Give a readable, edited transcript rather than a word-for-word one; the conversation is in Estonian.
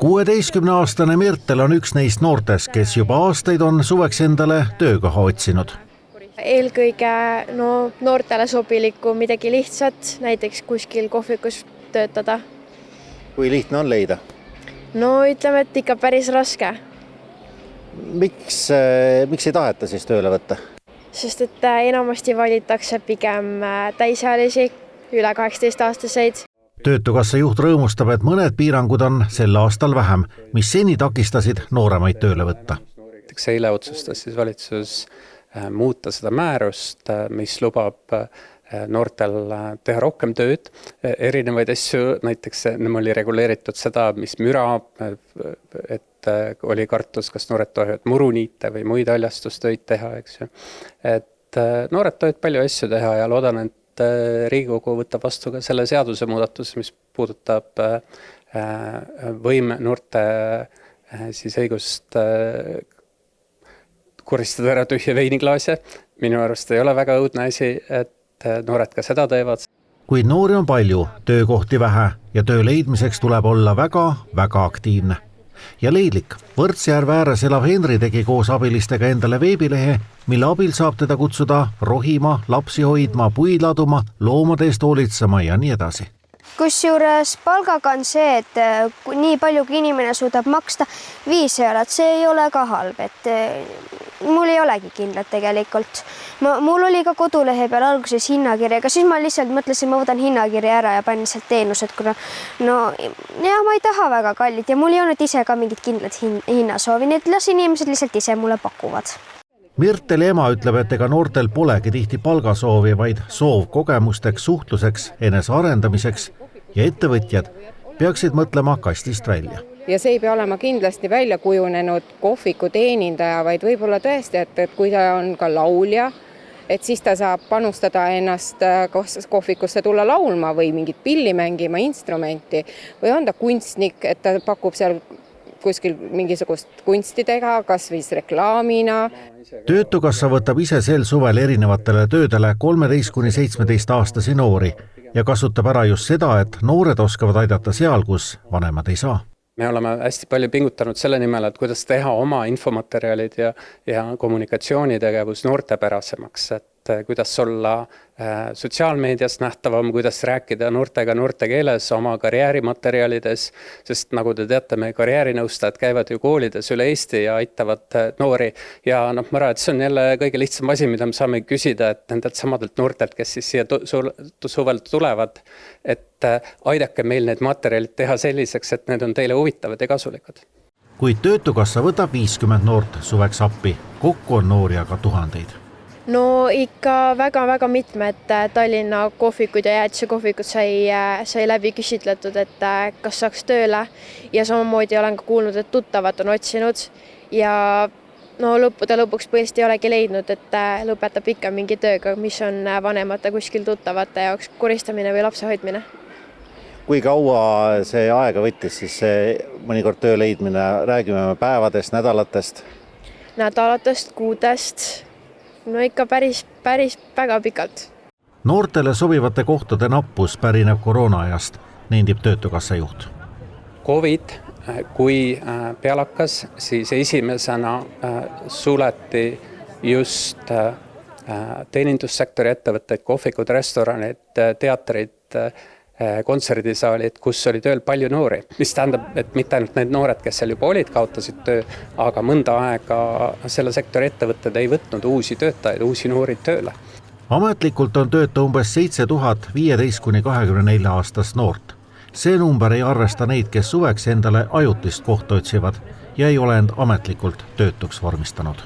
16-aastane Mirtel on üks neist noortest, kes juba aastaid on suveks endale töökoha otsinud. Eelkõige noortele sobilikku midagi lihtsat, näiteks kuskil kohvikus töötada. Kui lihtne on leida? No ütleme, et ikka päris raske. Miks ei taheta siis tööle võtta? Sest et enamasti valitakse pigem täisealisi, üle 18-aastaseid. Töötukassa juht rõõmustab, et mõned piirangud on sel aastal vähem, mis seni takistasid nooremaid tööle võtta. Eile otsustas siis valitsus muuta seda määrust, mis lubab noortel teha rohkem tööd, erinevaid asju, näiteks oli reguleeritud seda, mis müra, et oli kartus, kas noored tohivad muruniite või muid haljastustöid teha, eks ju. Et noored tohivad palju asju teha ja loodan, et Riigikogu võtab vastu ka selle seaduse muudatus, mis puudutab noorte siis õigust koristada ära tühja veiniklaase. Minu arust ei ole väga õudne asi, et noored ka seda teevad. Kuid noori on palju, töökohti vähe ja töö leidmiseks tuleb olla väga aktiivne. Ja leidlik, Võrtsjärve ääres elav Henri tegi koos abilistega endale veebilehe, mille abil saab teda kutsuda rohima, lapsi hoidma, puid laduma, loomade eest hoolitsema ja nii edasi. Kusjuures palgaga on see, et nii palju kui inimene suudab maksta 5 eurot, see ei ole ka halb, et mul ei olegi kindlat tegelikult. Mul oli ka kodulehe peal alguses hinnakirja, aga siis ma lihtsalt mõtlesin, ma võtan hinnakirja ära ja panin sealt teenused, kuna ma ei taha väga kallid ja mul ei olnud ise ka mingit kindlat hinnasoovi, nii et las inimesed lihtsalt ise mulle pakuvad. Mirteli ema ütleb, et ega noortel polegi tihti palgasoovi, vaid soov kogemusteks, suhtluseks, enese arendamiseks ja ettevõtjad peaksid mõtlema kastist välja. Ja see ei pea olema kindlasti välja kujunenud kohviku teenindaja, vaid võib-olla tõesti, et kui ta on ka laulja, et siis ta saab panustada ennast kohvikusse tulla laulma või mingit pilli mängima, instrumenti või on ta kunstnik, et ta pakub seal kuskil mingisugust kunsti teha, kas või reklaamina. Töötukassa võtab ise sel suvel erinevatele töödele 13–17-aastasi noori ja kasutab ära just seda, et noored oskavad aidata seal, kus vanemad ei saa. Me oleme hästi palju pingutanud selle nimel, et kuidas teha oma infomaterjalid ja kommunikatsioonitegevus noortepärasemaks, et kuidas olla sotsiaalmeedias nähtavam, kuidas rääkida noortega noorte keeles oma karjäärimaterjalides, sest nagu te teate, me karjäärinõustajad käivad ju koolides üle Eesti ja aitavad noori ja ma arvan, et see on jälle kõige lihtsam asi, mida me saame küsida, et nendelt samadelt noortelt, kes siis siia suvelt tulevad, et aidake meil need materjalid teha selliseks, et need on teile huvitavad ja kasulikud. Kuid Töötukassa võtab 50 noort suveks appi, kokku on noori aga tuhandeid. No ikka väga mitmed Tallinna kohvikud ja jäätise kohvikud sai läbi küsitletud, et kas saaks tööle ja samamoodi olen ka kuulnud, et tuttavad on otsinud ja lõppude lõpuks põhiliselt ei olegi leidnud, et lõpetab ikka mingi tööga, mis on vanemate kuskil tuttavate jaoks koristamine või lapse hoidmine. Kui kaua see aega võttis siis mõnikord töö leidmine, räägime päevadest, nädalatest? Nädalatest, kuudest. No ikka päris väga pikalt. Noortele sobivate kohtade nappus pärineb koroona-ajast, nendib Töötukassa juht. Covid, kui peal hakkas, siis esimesena suleti just teenindussektori ettevõtteid, kohvikud, restoranid, teatrid, kontserdisaalid, kus oli tööl palju noori. Mis tähendab, et mitte ainult need noored, kes seal juba olid, kaotasid töö, aga mõnda aega selle sektori ettevõtted ei võtnud uusi töötajaid, uusi noori tööle. Ametlikult on tööta umbes 7000 15–24 aastast noort. See number ei arvesta neid, kes suveks endale ajutist kohta otsivad ja ei ole end ametlikult töötuks vormistanud.